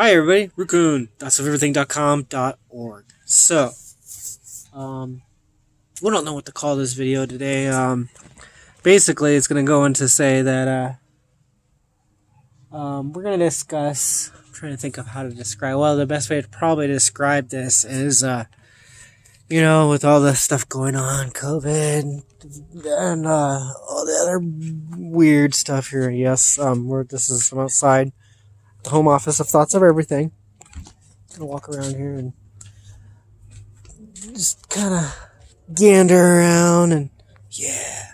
Hi everybody, Rukun, thoughtsoferything.com.org. So, we don't know what to call this video today. Basically it's going to go into say that, we're going to discuss, I'm trying to think of how to describe, well, the best way to probably describe this is, with all the stuff going on, COVID, and, all the other weird stuff here, yes, I'm outside the home office of Thoughts of Everything. Gonna walk around here and just kind of gander around and yeah.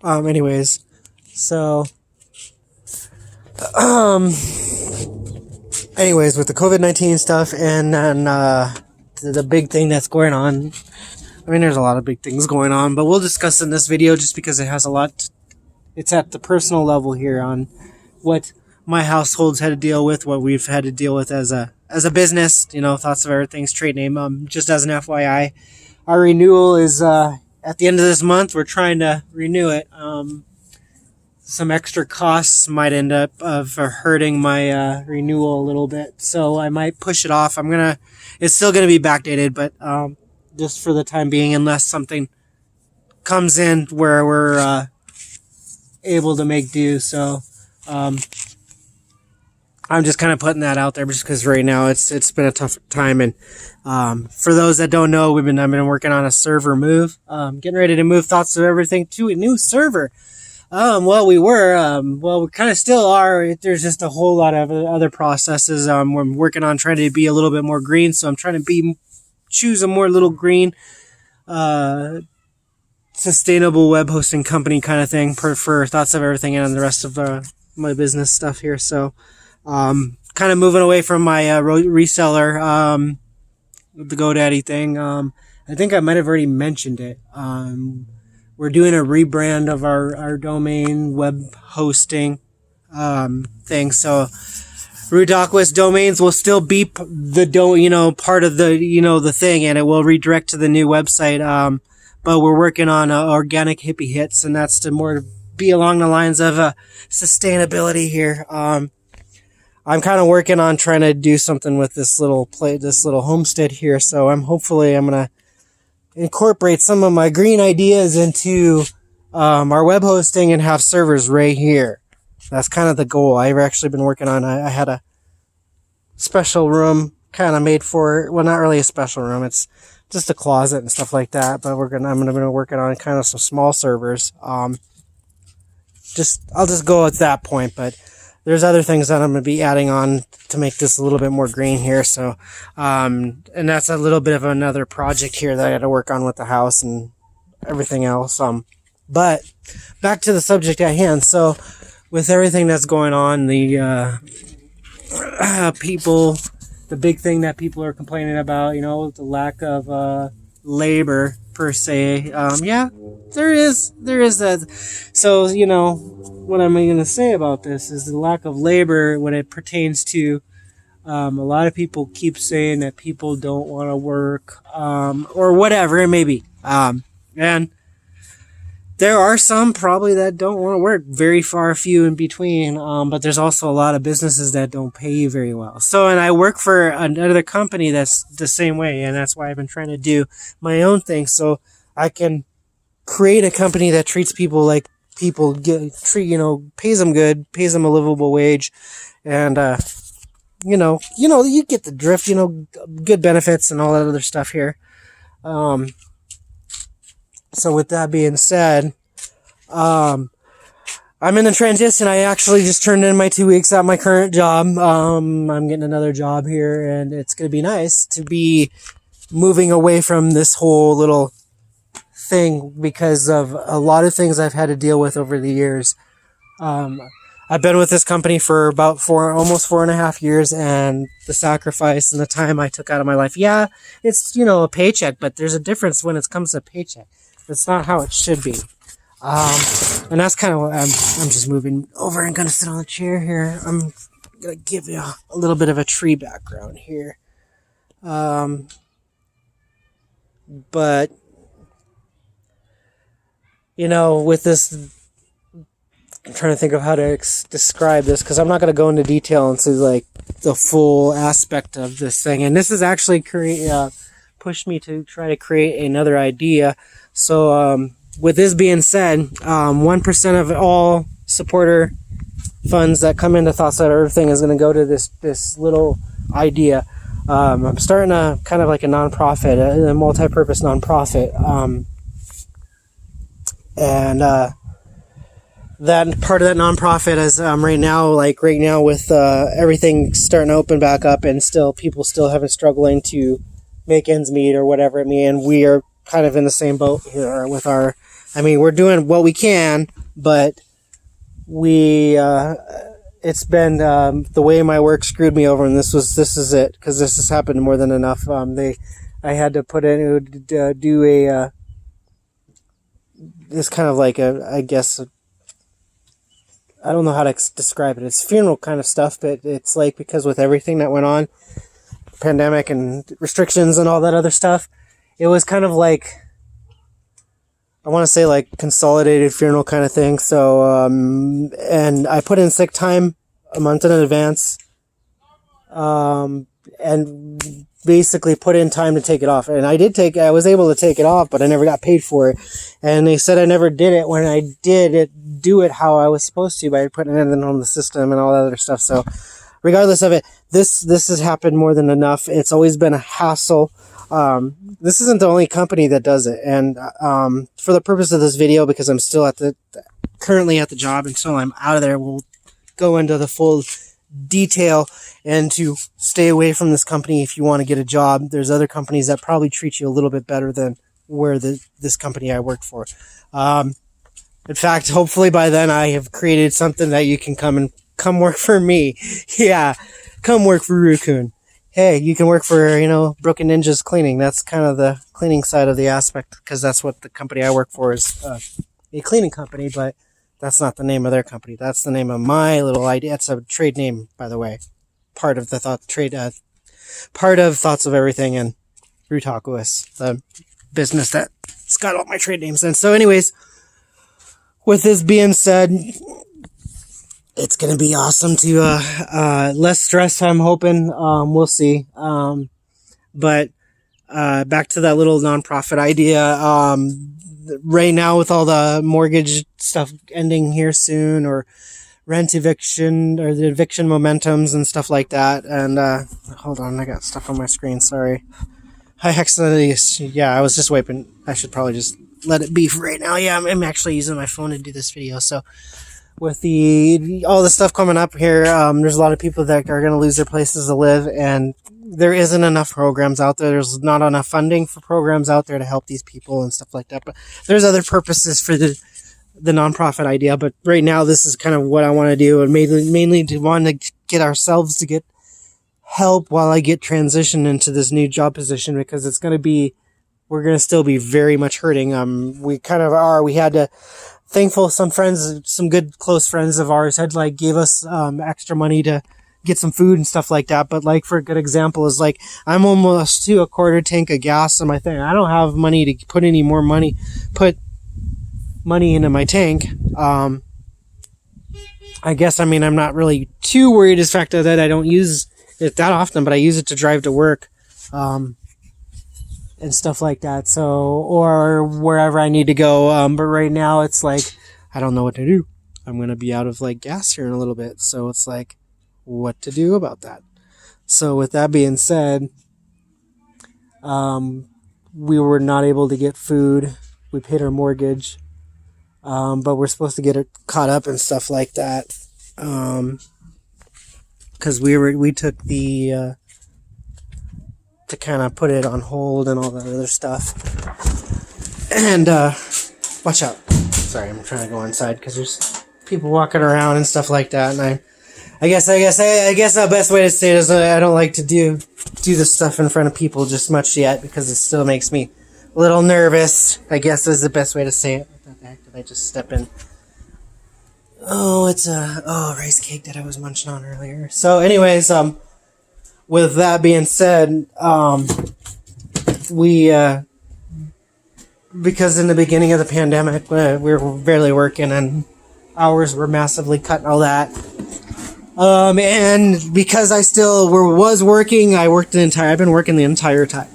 Anyways, so anyways, with the COVID-19 stuff and then the big thing that's going on. I mean, there's a lot of big things going on, but we'll discuss in this video just because it has a lot. It's at the personal level here on what my household's had to deal with, what we've had to deal with as a business, Thoughts of Everything's trade name. Just as an FYI, our renewal is at the end of this month. We're trying to renew it. Some extra costs might end up hurting my renewal a little bit, so I might push it off. It's still gonna be backdated, but just for the time being, unless something comes in where we're able to make do. So I'm just kind of putting that out there just because right now it's been a tough time. And for those that don't know, I've been working on a server move, getting ready to move Thoughts of Everything to a new server. We kind of still are. There's just a whole lot of other processes. We're working on trying to be a little bit more green, so I'm trying to choose a more little green, sustainable web hosting company kind of thing for Thoughts of Everything and the rest of my business stuff here. So kind of moving away from my reseller, the GoDaddy thing. I think I might have already mentioned it. We're doing a rebrand of our domain web hosting thing. So Rudockwist domains will still be part of the thing, and it will redirect to the new website. But we're working on organic hippie hits, and that's to more be along the lines of sustainability here. I'm kind of working on trying to do something with this little homestead here. So I'm going to incorporate some of my green ideas into our web hosting and have servers right here. That's kind of the goal. I've actually been working on, I had a special room kind of made for it. Well, not really a special room. It's just a closet and stuff like that. But I'm going to be working on kind of some small servers. I'll just go at that point, but there's other things that I'm going to be adding on to make this a little bit more green here. So, and that's a little bit of another project here that I had to work on with the house and everything else. But back to the subject at hand. So with everything that's going on, the big thing that people are complaining about, the lack of, labor per se. There is that. So, what am I going to say about this is the lack of labor when it pertains to, a lot of people keep saying that people don't want to work, or whatever it may be. And there are some probably that don't want to work, very few in between. But there's also a lot of businesses that don't pay you very well. So, and I work for another company that's the same way. And that's why I've been trying to do my own thing. So I can create a company that treats people like people pays them good, pays them a livable wage. And, you get the drift, good benefits and all that other stuff here. So with that being said, I'm in the transition. I actually just turned in my 2 weeks at my current job. I'm getting another job here, and it's going to be nice to be moving away from this whole little thing because of a lot of things I've had to deal with over the years. I've been with this company for about almost 4.5 years, and the sacrifice and the time I took out of my life. Yeah, it's, a paycheck, but there's a difference when it comes to paycheck. It's not how it should be. And that's kind of what I'm just moving over and going to sit on the chair here. I'm going to give you a little bit of a tree background here. But, with this, I'm trying to think of how to describe this, because I'm not going to go into detail into the full aspect of this thing. And this has actually pushed me to try to create another idea. So with this being said, 1% of all supporter funds that come into Thoughts of Everything is going to go to this little idea. I'm starting a kind of like a nonprofit, a multi-purpose nonprofit, and that part of that nonprofit is right now with everything starting to open back up, and people still having struggling to make ends meet or whatever it may. And we are kind of in the same boat here with our. I mean, we're doing what we can, but it's been the way my work screwed me over, and this is it, because this has happened more than enough. I had to do this kind of like I guess I don't know how to describe it. It's funeral kind of stuff, but it's like, because with everything that went on, pandemic and restrictions and all that other stuff, it was kind of like, I want to say like consolidated funeral kind of thing. So, and I put in sick time a month in advance, and basically put in time to take it off. And I was able to take it off, but I never got paid for it. And they said I never did it when I do it how I was supposed to, by putting it in on the system and all that other stuff. So regardless of it, this has happened more than enough. It's always been a hassle. This isn't the only company that does it. And, for the purpose of this video, because I'm still currently at the job until I'm out of there, we'll go into the full detail, and to stay away from this company if you want to get a job. There's other companies that probably treat you a little bit better than this company I work for. In fact, hopefully by then I have created something that you can come work for me. Yeah, come work for Raccoon. Hey, you can work for, Broken Ninjas Cleaning. That's kind of the cleaning side of the aspect, because that's what the company I work for is, a cleaning company, but that's not the name of their company. That's the name of my little idea. It's a trade name, by the way. Part of Thoughts of Everything and Rutakuis, the business that's got all my trade names in. So anyways, with this being said, it's going to be awesome to, less stress, I'm hoping. We'll see. But back to that little nonprofit idea. Right now, with all the mortgage stuff ending here soon, or rent eviction, or the eviction momentums and stuff like that. And, hold on, I got stuff on my screen. Sorry. I was just wiping. I should probably just let it be for right now. Yeah, I'm actually using my phone to do this video. So with all the stuff coming up here, there's a lot of people that are going to lose their places to live, and there isn't enough programs out there. There's not enough funding for programs out there to help these people and stuff like that. But there's other purposes for the nonprofit idea. But right now, this is kind of what I want to do, and mainly to want to get ourselves to get help while I get transitioned into this new job position, because we're going to still be very much hurting. We kind of are. We had to, thankful some good close friends of ours had gave us extra money to get some food and stuff like that. But for a good example is I'm almost to a quarter tank of gas in my thing. I don't have money to put money into my tank. I guess, I'm not really too worried as fact that I don't use it that often, but I use it to drive to work, and stuff like that. So, or wherever I need to go. But right now it's I don't know what to do. I'm going to be out of gas here in a little bit. So it's what to do about that. So with that being said, we were not able to get food. We paid our mortgage. But we're supposed to get it caught up and stuff like that. Cause we took to kind of put it on hold and all that other stuff. And, watch out. Sorry, I'm trying to go inside cause there's people walking around and stuff like that. And I guess the best way to say it is I don't like to do this stuff in front of people just much yet, because it still makes me a little nervous, I guess is the best way to say it. What the heck did I just step in? Oh, it's a rice cake that I was munching on earlier. So anyways, with that being said, we, because in the beginning of the pandemic, we were barely working and hours were massively cut and all that. And because I still was working, I've been working the entire time.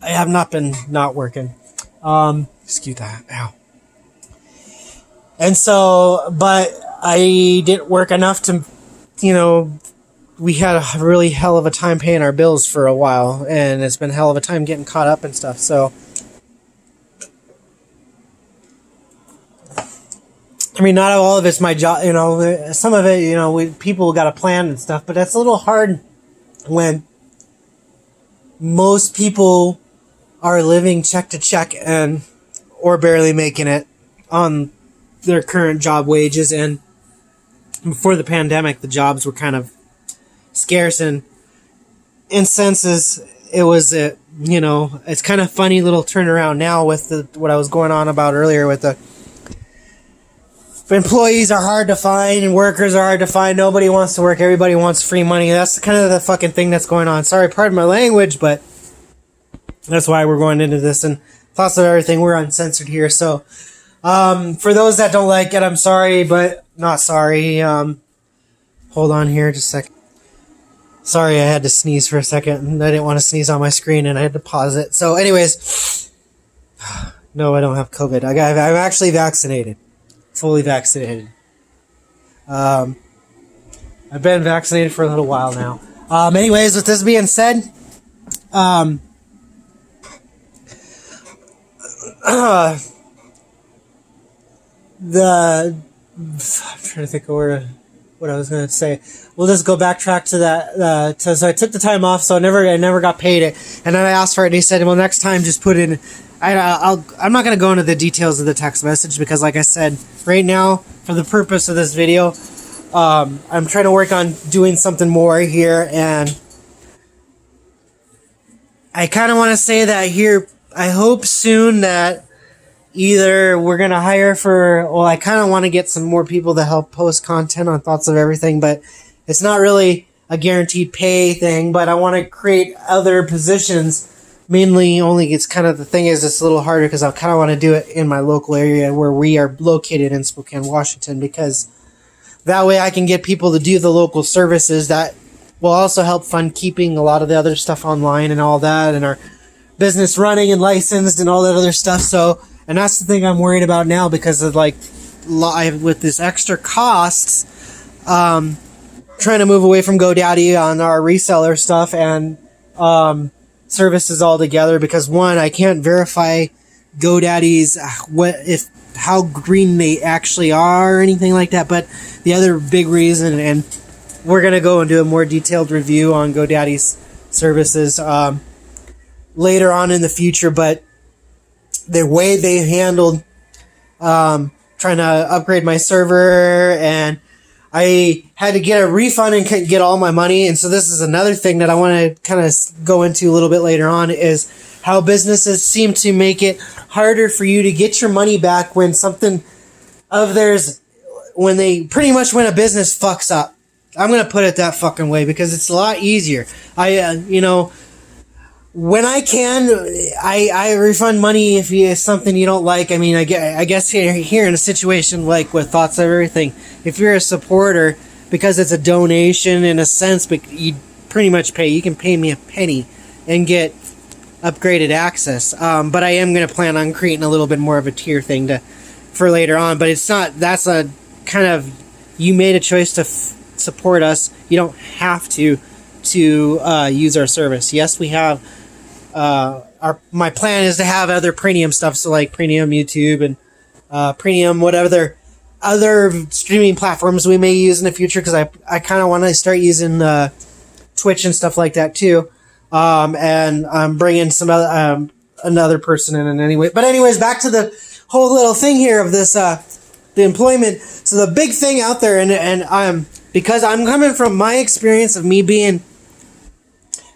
I have not been not working. Excuse that. Ow. And so, but I didn't work enough to, we had a really hell of a time paying our bills for a while, and it's been a hell of a time getting caught up and stuff. So, I mean, not all of it's my job, some of it, people got a plan and stuff, but that's a little hard when most people are living check to check or barely making it on their current job wages. And before the pandemic, the jobs were kind of scarce, and in senses it was it's kind of funny little turnaround now with what I was going on about earlier with the employees are hard to find and workers are hard to find. Nobody wants to work. Everybody wants free money. That's kind of the fucking thing that's going on. Sorry, pardon my language, but that's why we're going into this. And thoughts of everything, we're uncensored here. So, for those that don't like it, I'm sorry, but not sorry. Hold on here just a second. Sorry, I had to sneeze for a second, and I didn't want to sneeze on my screen, and I had to pause it. So, anyways, no, I don't have COVID. I'm actually vaccinated. Fully vaccinated. I've been vaccinated for a little while now. Anyways, with this being said, I'm trying to think of what I was going to say. We'll just go backtrack to that. So I took the time off, so I never got paid it. And then I asked for it, and he said, well, next time just put in... I'm not going to go into the details of the text message because, like I said, right now, for the purpose of this video, I'm trying to work on doing something more here, and I kind of want to say that here, I hope soon that either we're going to hire I kind of want to get some more people to help post content on Thoughts of Everything, but it's not really a guaranteed pay thing, but I want to create other positions. Mainly, only it's kind of the thing is it's a little harder because I kind of want to do it in my local area where we are located in Spokane, Washington, because that way I can get people to do the local services that will also help fund keeping a lot of the other stuff online and all that, and our business running and licensed and all that other stuff. So, and that's the thing I'm worried about now because of with this extra costs, trying to move away from GoDaddy on our reseller stuff and services altogether, because one, I can't verify GoDaddy's how green they actually are or anything like that. But the other big reason, and we're gonna go and do a more detailed review on GoDaddy's services later on in the future, but the way they handled trying to upgrade my server, and I had to get a refund and get all my money. And so this is another thing that I want to kind of go into a little bit later on, is how businesses seem to make it harder for you to get your money back when something of theirs, when a business fucks up. I'm going to put it that fucking way because it's a lot easier. When I can, I refund money if it's something you don't like. I mean, I guess here in a situation like with Thoughts of Everything, if you're a supporter, because it's a donation in a sense, but you pretty much you can pay me a penny and get upgraded access. But I am going to plan on creating a little bit more of a tier thing for later on. But it's not, that's a kind of, you made a choice to support us. You don't have to use our service. Yes, we have my plan is to have other premium stuff, so like premium YouTube and premium whatever other streaming platforms we may use in the future, because I kind of want to start using Twitch and stuff like that too, and I'm bringing some other another person in anyway. But anyways, back to the whole little thing here of this the employment. So the big thing out there, and because I'm coming from my experience of me being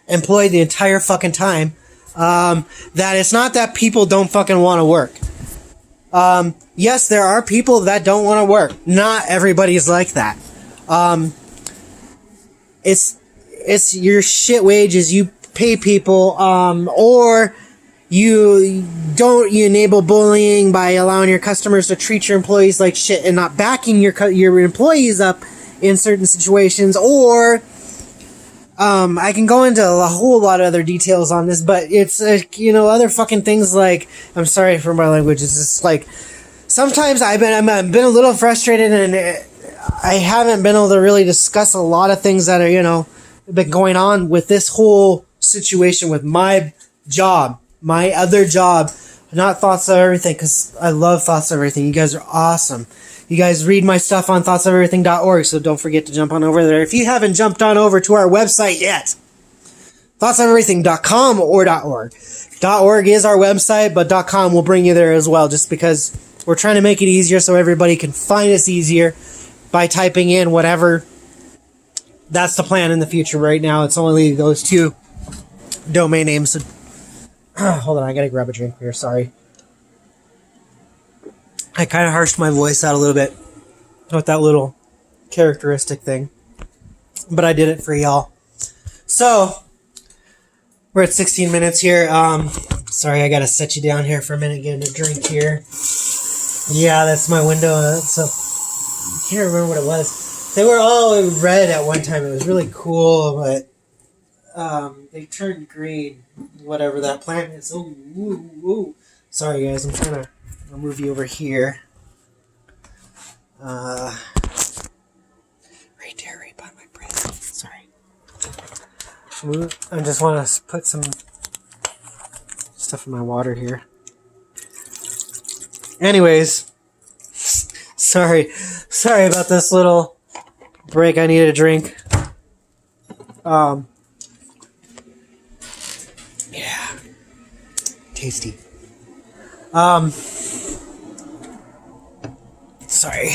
employed the entire fucking time, that it's not that people don't fucking want to work. Yes, there are people that don't want to work. Not everybody's like that. It's your shit wages. You pay people, or you enable bullying by allowing your customers to treat your employees like shit and not backing your employees up in certain situations, or I can go into a whole lot of other details on this, but it's other fucking things like, I'm sorry for my language, it's just like sometimes I've been a little frustrated, and I haven't been able to really discuss a lot of things that are been going on with this whole situation with my job, my other job. Not Thoughts of Everything, because I love Thoughts of Everything. You guys are awesome. You guys read my stuff on thoughtsoferything.org, so don't forget to jump on over there. If you haven't jumped on over to our website yet, thoughtsoferything.com or .org. .org is our website, but .com will bring you there as well, just because we're trying to make it easier so everybody can find us easier by typing in whatever. That's the plan in the future. Right now, it's only those two domain names. So hold on, I gotta grab a drink here, sorry. I kind of harshed my voice out a little bit with that little characteristic thing. But I did it for y'all. So, we're at 16 minutes here. Sorry, I gotta set you down here for a minute, getting a drink here. Yeah, that's my window. I can't remember what it was. They were all red at one time. It was really cool, but they turned green, whatever that plant is. Oh, woo, woo. Sorry, guys. I'm trying to move you over here. Right there, right by my breath. Sorry. I just want to put some stuff in my water here. Anyways, sorry about this little break. I need a drink. Yeah, tasty. Sorry.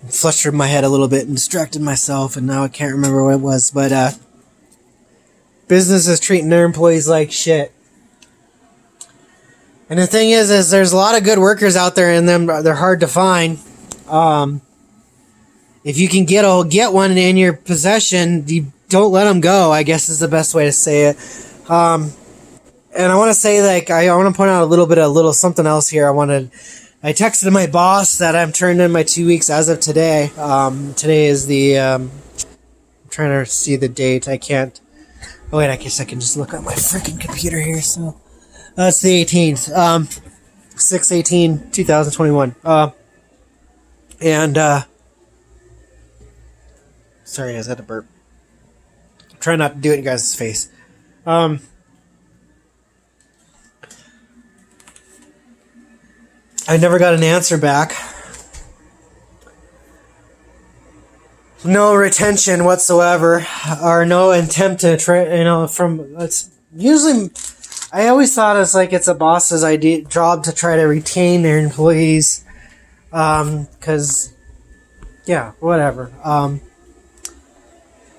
Flustered my head a little bit and distracted myself, and now I can't remember what it was. But businesses treating their employees like shit. And the thing is there's a lot of good workers out there, and they're hard to find. If you can get one in your possession, you don't let them go, I guess is the best way to say it. And I want to say, I want to point out a little something else here. I texted my boss that I'm turned in my 2 weeks as of today. Today is I'm trying to see the date. I can't. Oh wait, I guess I can just look at my freaking computer here. So that's the 18th, 6/18/2021. Sorry guys, I had to burp. Try not to do it in your guys' face. I never got an answer back. No retention whatsoever, or no attempt to try. It's usually. I always thought it's a boss's job to try to retain their employees, because, yeah, whatever.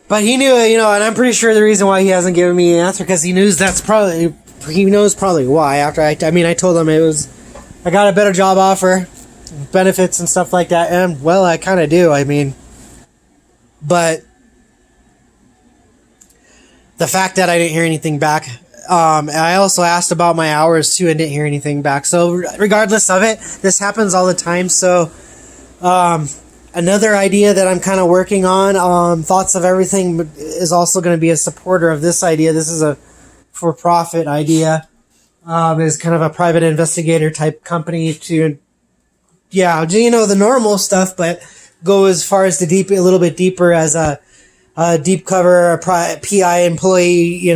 But he knew, and I'm pretty sure the reason why he hasn't given me an answer, because he knows probably why. After I told him I got a better job offer, benefits and stuff like that, and, well, I kind of do, but the fact that I didn't hear anything back, I also asked about my hours, too, and didn't hear anything back, so regardless of it, this happens all the time, so, another idea that I'm kind of working on, Thoughts of Everything, is also going to be a supporter of this idea. This is a for-profit idea. Is kind of a private investigator type company to, the normal stuff, but go as far as a little bit deeper as a deep cover, PI employee,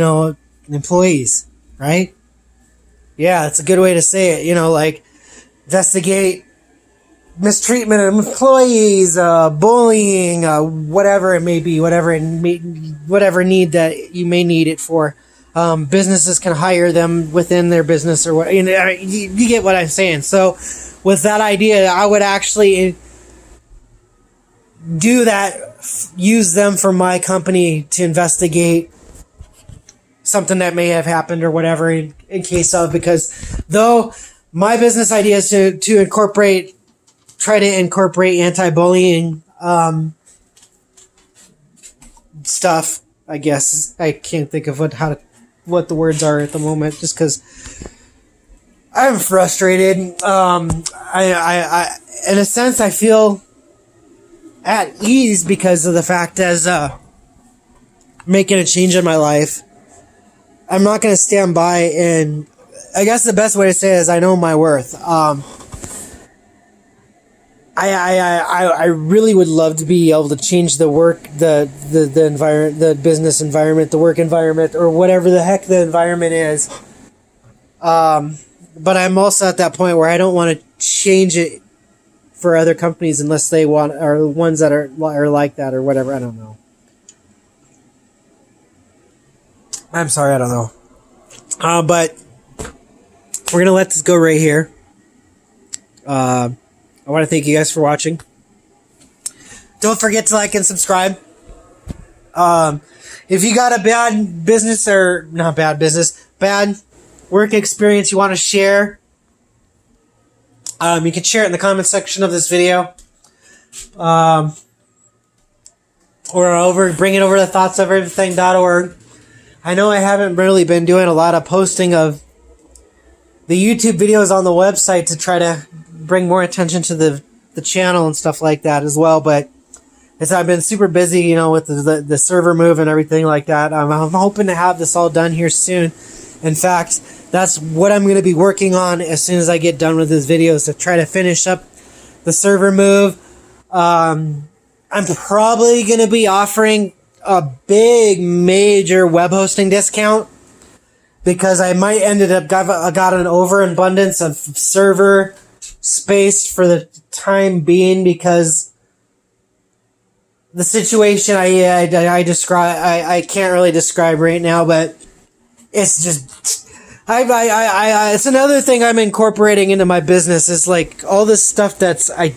employees, right? Yeah, that's a good way to say it. Investigate mistreatment of employees, bullying, whatever it may be, whatever need that you may need it for. Businesses can hire them within their business, or what, you get what I'm saying. So with that idea, I would actually do that, use them for my company to investigate something that may have happened or whatever in case of, because though my business idea is to try to incorporate anti-bullying stuff, I guess. I can't think of what the words are at the moment, just because I'm frustrated. I in a sense, I feel at ease because of the fact as making a change in my life. I'm not going to stand by, and I guess the best way to say it is I know my worth. I really would love to be able to change the work, the environment, the business environment, the work environment, or whatever the heck the environment is. But I'm also at that point where I don't want to change it for other companies unless they want, or ones that are like that or whatever. I don't know. I'm sorry, I don't know. But we're going to let this go right here. I want to thank you guys for watching. Don't forget to like and subscribe. If you got a bad business, or not bad business, bad work experience you want to share, you can share it in the comment section of this video. Or bring it over to thoughtsoferything.org. I know I haven't really been doing a lot of posting of the YouTube videos on the website to try to bring more attention to the channel and stuff like that as well, but I've been super busy, you know, with the server move and everything like that. I'm hoping to have this all done here soon. In fact, that's what I'm going to be working on as soon as I get done with this video, is to try to finish up the server move. I'm probably going to be offering a big major web hosting discount, because I might ended up got an overabundance of server space for the time being, because the situation I describe, I can't really describe right now, but it's just it's another thing I'm incorporating into my business, is like all this stuff that's I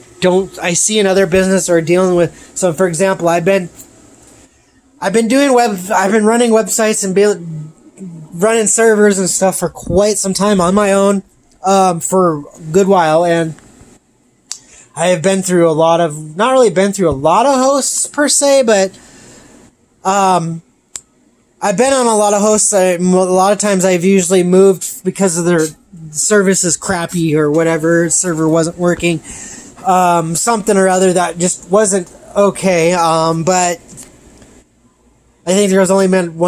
see in other business or dealing with. So for example, I've been running websites and running servers and stuff for quite some time on my own, for a good while, and I have been through not really been through a lot of hosts per se, but I've been on a lot of hosts. A lot of times I've usually moved because of their service is crappy or whatever, server wasn't working, something or other that just wasn't okay, but I think there was only been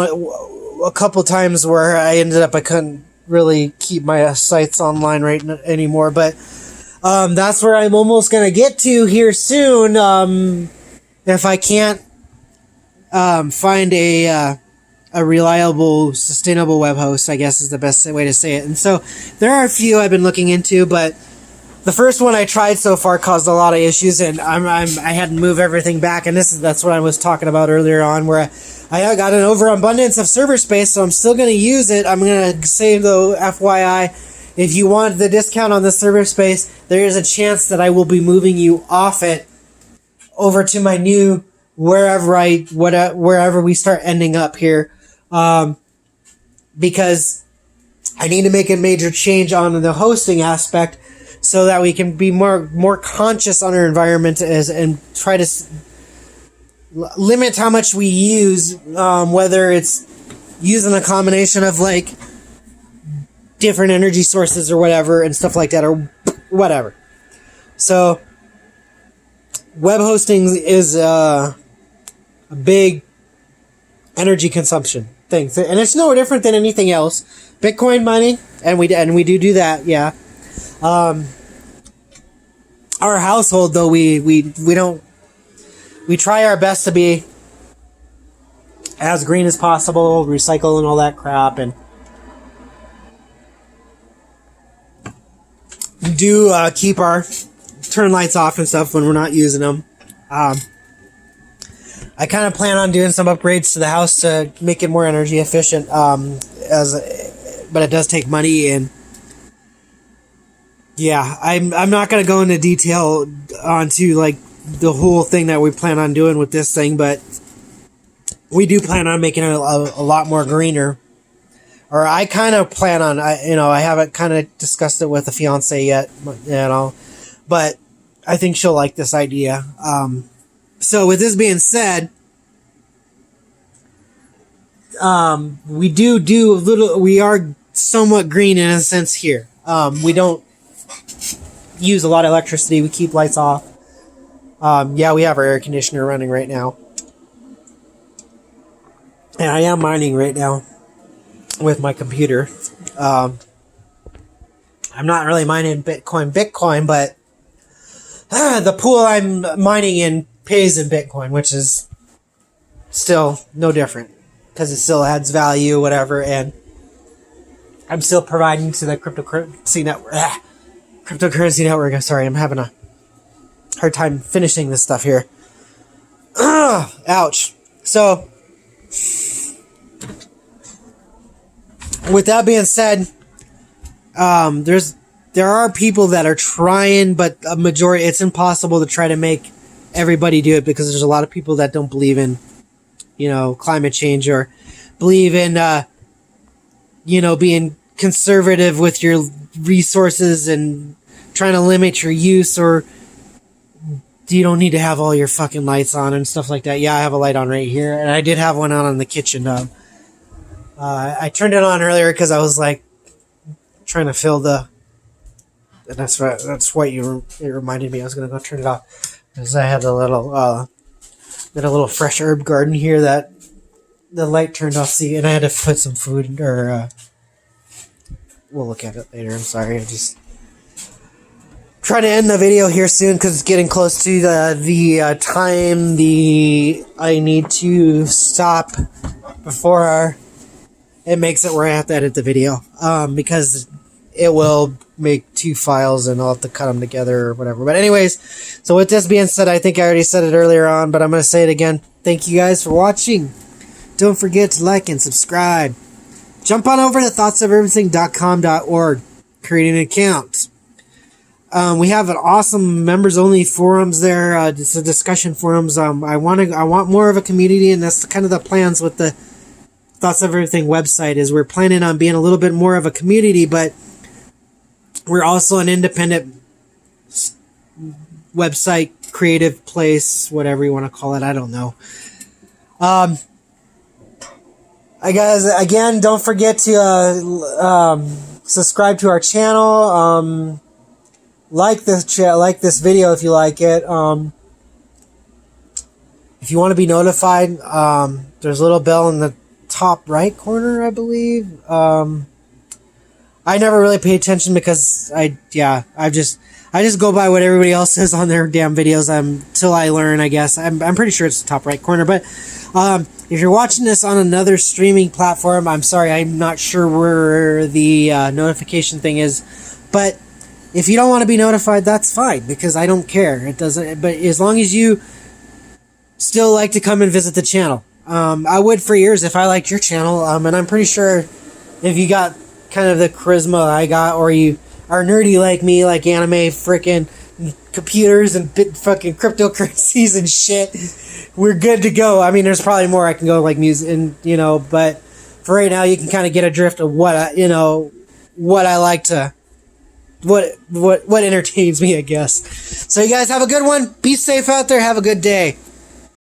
a couple times where I couldn't really keep my sites online anymore, but that's where I'm almost going to get to here soon, if I can't find a reliable, sustainable web host, I guess is the best way to say it. And so there are a few I've been looking into, but the first one I tried so far caused a lot of issues, and I had to move everything back, and that's what I was talking about earlier on, where I got an overabundance of server space, so I'm still going to use it. I'm going to say, though, FYI, if you want the discount on the server space, there is a chance that I will be moving you off it over to my new wherever we start ending up here, because I need to make a major change on the hosting aspect so that we can be more conscious on our environment and try to limit how much we use, whether it's using a combination of like different energy sources or whatever and stuff like that, or whatever. So web hosting is a big energy consumption thing, and it's no different than anything else. Bitcoin mining, and we do that, yeah. Our household, though, we try our best to be as green as possible, recycle and all that crap, and do keep our turn lights off and stuff when we're not using them. I kind of plan on doing some upgrades to the house to make it more energy efficient, but it does take money, and yeah, I'm not going to go into detail onto like the whole thing that we plan on doing with this thing, but we do plan on making it a lot more greener. Or I kind of plan on, I haven't kind of discussed it with the fiance yet, but I think she'll like this idea. So with this being said, we are somewhat green in a sense here. We don't use a lot of electricity. We keep lights off. Yeah, we have our air conditioner running right now. And I am mining right now with my computer. I'm not really mining Bitcoin, but the pool I'm mining in pays in Bitcoin, which is still no different because it still adds value, whatever, and I'm still providing to the cryptocurrency network. Cryptocurrency network. I'm sorry, I'm having a hard time finishing this stuff here. Ouch. So, with that being said, there are people that are trying, but a majority, it's impossible to try to make everybody do it because there's a lot of people that don't believe in, climate change or believe in, being conservative with your resources and trying to limit your use, or you don't need to have all your fucking lights on and stuff like that. Yeah, I have a light on right here, and I did have one on in the kitchen. I turned it on earlier because I was like trying to fill the. And that's right. That's what it reminded me. I was gonna go turn it off because I had a little fresh herb garden here that the light turned off. See, and I had to put some food or. We'll look at it later. I'm sorry. I just trying to end the video here soon because it's getting close to the time I need to stop before it makes it where I have to edit the video because it will make 2 files and I'll have to cut them together or whatever. But anyways, so with this being said, I think I already said it earlier on, but I'm going to say it again. Thank you guys for watching. Don't forget to like and subscribe. Jump on over to thoughtsoferything.com.org. Create an account. We have an awesome members-only forums there. It's a discussion forums. I want more of a community, and that's kind of the plans with the Thoughts of Everything website. Is we're planning on being a little bit more of a community, but we're also an independent website, creative place, whatever you want to call it. I don't know. I guys, again, don't forget to subscribe to our channel. Like this video if you like it. If you want to be notified, there's a little bell in the top right corner, I believe. I never really pay attention because I just go by what everybody else says on their damn videos till I learn, I guess. I'm pretty sure it's the top right corner, but if you're watching this on another streaming platform, I'm sorry, I'm not sure where the notification thing is, but if you don't want to be notified, that's fine, because I don't care. It doesn't, but as long as you still like to come and visit the channel. I would for years if I liked your channel, and I'm pretty sure if you got kind of the charisma I got, or you are nerdy like me, like anime, frickin' computers and fucking cryptocurrencies and shit, we're good to go. I mean, there's probably more I can go, like music, and but for right now, you can kind of get a drift of what I like to, what entertains me, I guess. So you guys have a good one. Be safe out there. Have a good day.